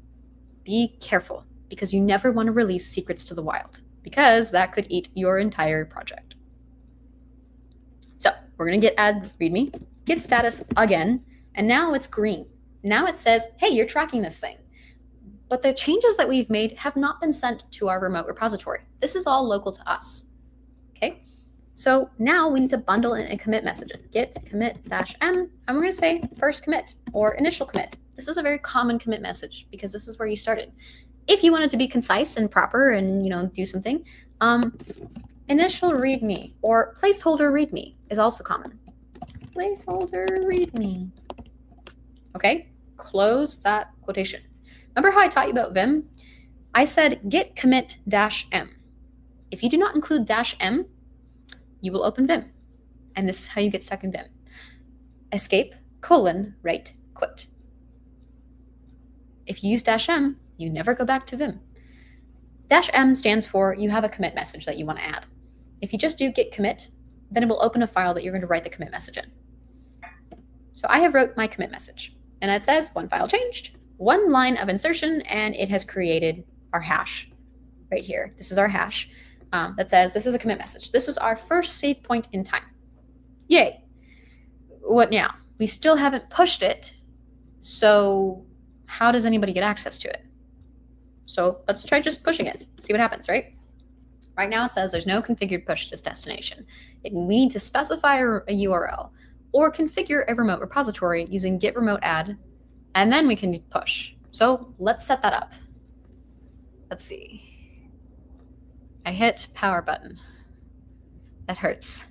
Be careful because you never want to release secrets to the wild because that could eat your entire project. So we're going to git add readme, git status again, and now it's green. Now it says, hey, you're tracking this thing. but the changes that we've made have not been sent to our remote repository. This is all local to us, okay? So now we need to bundle in a commit message, git commit -m, and we're gonna say first commit or initial commit. This is a very common commit message because this is where you started. If you wanted to be concise and proper and, do something, initial readme or placeholder readme is also common. Placeholder readme. Okay, close that quotation. Remember how I taught you about Vim? I said git commit -m. If you do not include -m, you will open Vim. And this is how you get stuck in Vim. Escape, right, quit. If you use -m, you never go back to Vim. -m stands for you have a commit message that you want to add. If you just do git commit, then it will open a file that you're going to write the commit message in. So I have wrote my commit message, and it says one file changed, one line of insertion, and it has created our hash right here. This is our hash that says this is a commit message. This is our first save point in time. Yay. What now? We still haven't pushed it, so how does anybody get access to it? So let's try just pushing it, see what happens, right? Right now it says there's no configured push to destination. We need to specify a URL or configure a remote repository using git remote add, and then we can push. So let's set that up. Let's see. I hit power button. That hurts.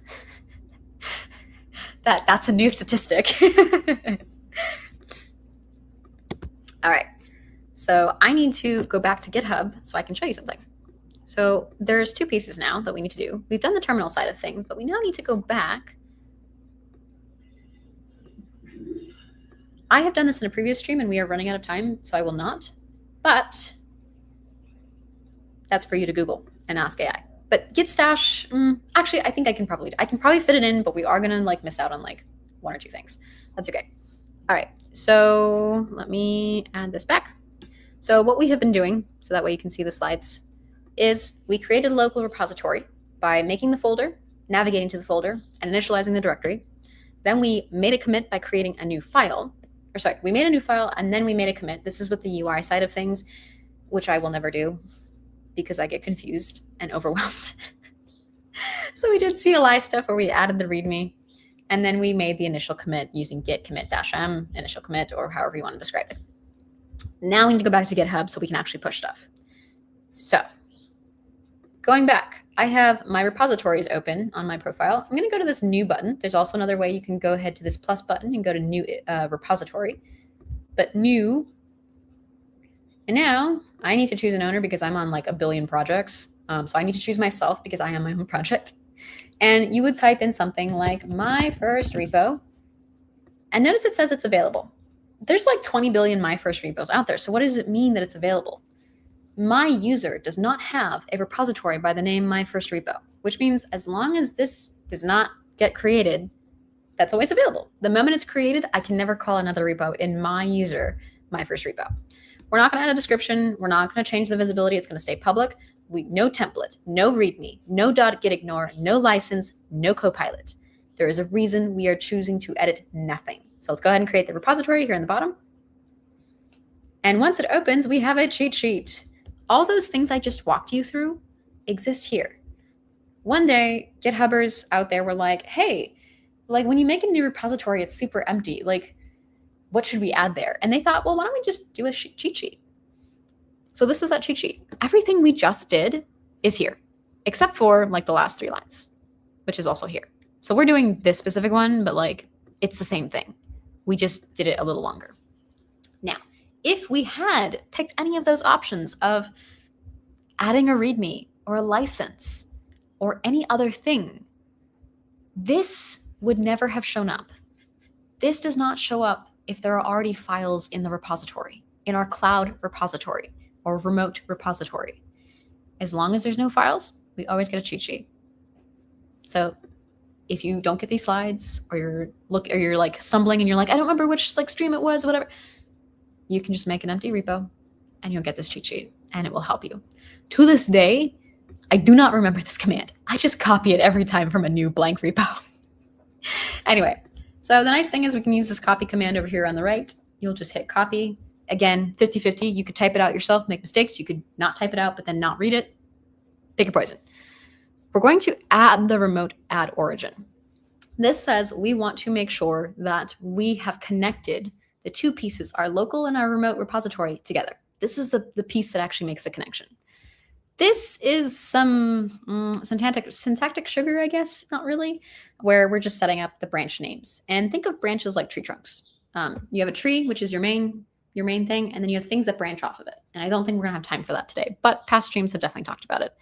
That's a new statistic. All right. So I need to go back to GitHub so I can show you something. So there's two pieces now that we need to do. We've done the terminal side of things, but we now need to go back. I have done this in a previous stream and we are running out of time, so I will not. But that's for you to Google and ask AI. But git stash, actually, I think I can probably fit it in, but we are gonna miss out on one or two things. That's okay. All right, so let me add this back. So what we have been doing, so that way you can see the slides, is we created a local repository by making the folder, navigating to the folder, and initializing the directory. Then we made a commit by creating a new file. We made a new file and then we made a commit. This is with the UI side of things, which I will never do because I get confused and overwhelmed. So we did CLI stuff where we added the README, and then we made the initial commit using git commit -m, initial commit, or however you want to describe it. Now we need to go back to GitHub so we can actually push stuff. So going back, I have my repositories open on my profile. I'm going to go to this new button. There's also another way you can go ahead to this plus button and go to new repository, but new. And now I need to choose an owner because I'm on a billion projects. So I need to choose myself because I am my own project. And you would type in something like my first repo. And notice it says it's available. There's 20 billion my first repos out there. So what does it mean that it's available? My user does not have a repository by the name my first repo, which means as long as this does not get created, that's always available. The moment it's created, I can never call another repo in my user my first repo. We're not going to add a description. We're not going to change the visibility. It's going to stay public. No template, no README, no .gitignore, no license, no copilot. There is a reason we are choosing to edit nothing. So let's go ahead and create the repository here in the bottom. And once it opens, we have a cheat sheet. All those things I just walked you through exist here. One day, GitHubbers out there were like, hey, when you make a new repository, it's super empty. What should we add there? And they thought, well, why don't we just do a cheat sheet? So this is that cheat sheet. Everything we just did is here, except for the last 3 lines, which is also here. So we're doing this specific one, but it's the same thing. We just did it a little longer. Now, if we had picked any of those options of adding a README or a license or any other thing, this would never have shown up. This does not show up if there are already files in the repository, in our cloud repository or remote repository. As long as there's no files, we always get a cheat sheet. So if you don't get these slides, or you're stumbling and you're I don't remember which stream it was, whatever, you can just make an empty repo and you'll get this cheat sheet and it will help you. To this day, I do not remember this command. I just copy it every time from a new blank repo. Anyway, so the nice thing is we can use this copy command over here on the right. You'll just hit copy Again, 50-50. You could type it out yourself, make mistakes. You could not type it out, but then not read it. Pick your poison. We're going to add the remote add origin. This says we want to make sure that we have connected the two pieces, our local and our remote repository, together. This is the piece that actually makes the connection. This is some syntactic sugar, I guess, not really, where we're just setting up the branch names. And think of branches like tree trunks. You have a tree, which is your main thing, and then you have things that branch off of it. And I don't think we're gonna have time for that today, but past streams have definitely talked about it.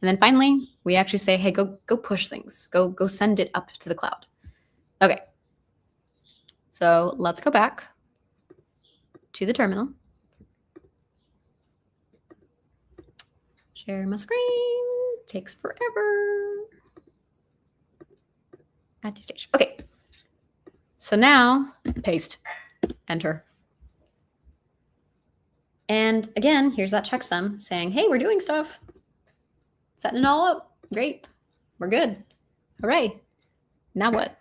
And then finally, we actually say, hey, go push things. Go send it up to the cloud. Okay. So let's go back to the terminal. Share my screen. Takes forever. Add to stage. Okay. So now, paste, enter. And again, here's that checksum saying, hey, we're doing stuff. Setting it all up. Great. We're good. Hooray. Now what?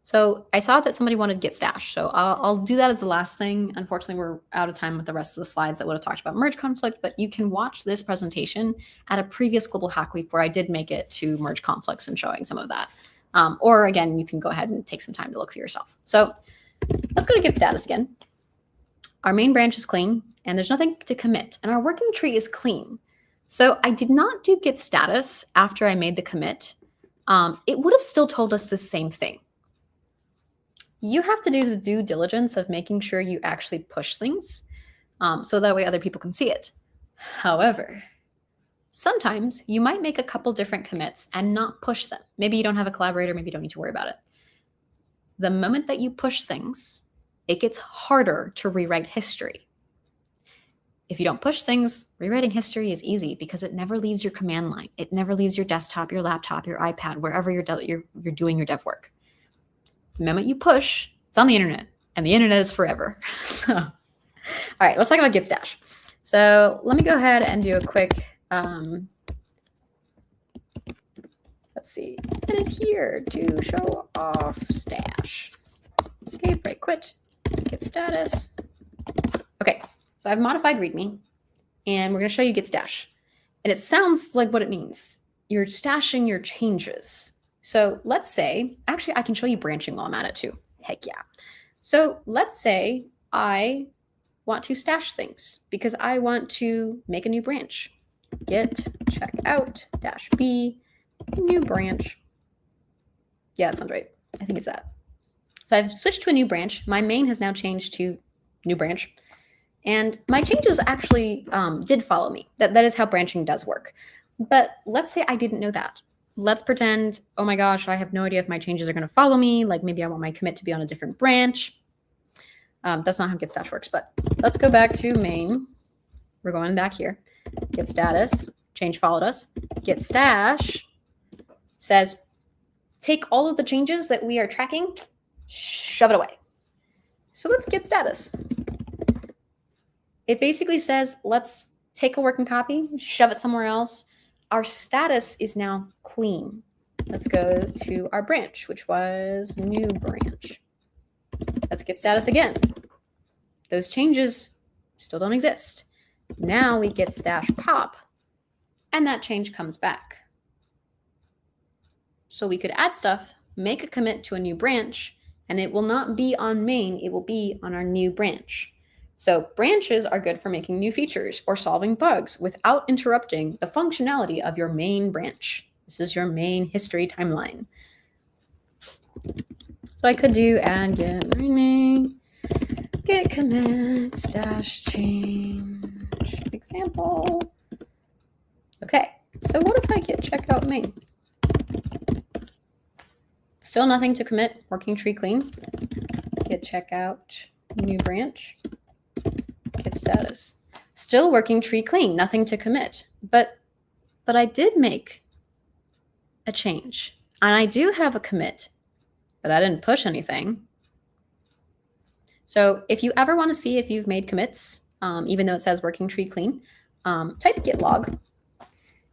So I saw that somebody wanted Git stash. So I'll do that as the last thing. Unfortunately, we're out of time with the rest of the slides that would have talked about merge conflict, but you can watch this presentation at a previous Global Hack Week where I did make it to merge conflicts and showing some of that. Or again, you can go ahead and take some time to look for yourself. So let's go to Git status again. Our main branch is clean and there's nothing to commit and our working tree is clean. So I did not do Git status after I made the commit. It would have still told us the same thing. You have to do the due diligence of making sure you actually push things so that way other people can see it. However, sometimes you might make a couple different commits and not push them. Maybe you don't have a collaborator, maybe you don't need to worry about it. The moment that you push things, it gets harder to rewrite history. If you don't push things, rewriting history is easy because it never leaves your command line. It never leaves your desktop, your laptop, your iPad, wherever you're doing your dev work. The moment you push, it's on the internet, and the internet is forever. So, all right, let's talk about Git stash. So let me go ahead and do a quick, let's see, edit here to show off stash. Escape, right, quit, Git status. Okay, so I've modified README, and we're gonna show you Git stash. And it sounds like what it means. You're stashing your changes. So let's say, actually I can show you branching while I'm at it too. Heck yeah. So let's say I want to stash things because I want to make a new branch. Git checkout -b, new branch. Yeah, that sounds right. I think it's that. So I've switched to a new branch. My main has now changed to new branch. And my changes actually did follow me. That is how branching does work. But let's say I didn't know that. Let's pretend, oh my gosh, I have no idea if my changes are going to follow me. Like maybe I want my commit to be on a different branch. That's not how Git stash works, but let's go back to main. We're going back here. Git status, change followed us. Git stash says, take all of the changes that we are tracking, shove it away. So let's Git status. It basically says, let's take a working copy, shove it somewhere else. Our status is now clean. Let's go to our branch, which was new branch. Let's Git status again. Those changes still don't exist. Now we Git stash pop, and that change comes back. So we could add stuff, make a commit to a new branch, and it will not be on main, it will be on our new branch. So branches are good for making new features or solving bugs without interrupting the functionality of your main branch. This is your main history timeline. So I could do add git readme, git commit, stash change, example. Okay, so what if I git checkout main? Still nothing to commit, working tree clean. Git checkout, new branch. Git status. Still working tree clean, nothing to commit. But I did make a change. And I do have a commit, but I didn't push anything. So if you ever want to see if you've made commits, even though it says working tree clean, type git log.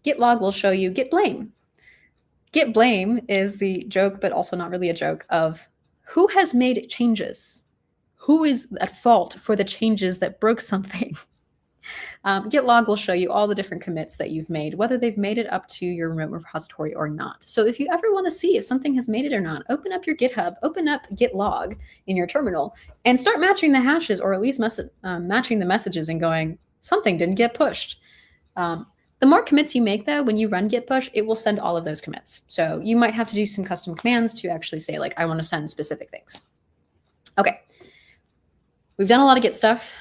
Git log will show you git blame. Git blame is the joke, but also not really a joke, of who has made changes. who is at fault for the changes that broke something. Git log will show you all the different commits that you've made, whether they've made it up to your remote repository or not. So if you ever want to see if something has made it or not, open up your GitHub, open up Git log in your terminal, and start matching the hashes, or at least matching the messages and going, something didn't get pushed. The more commits you make, though, when you run git push, it will send all of those commits. So you might have to do some custom commands to actually say, like, I want to send specific things. Okay. We've done a lot of Git stuff.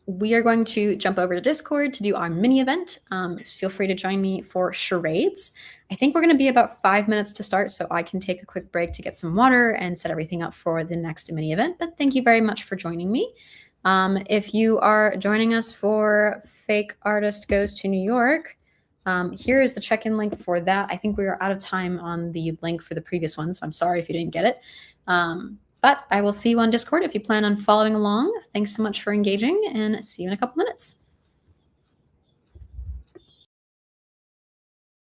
We are going to jump over to Discord to do our mini event. Feel free to join me for charades. I think we're going to be about 5 minutes to start, so I can take a quick break to get some water and set everything up for the next mini event. But thank you very much for joining me. If you are joining us for Fake Artist Goes to New York, here is the check-in link for that. I think we are out of time on the link for the previous one, so I'm sorry if you didn't get it. But I will see you on Discord if you plan on following along. Thanks so much for engaging, and see you in a couple minutes.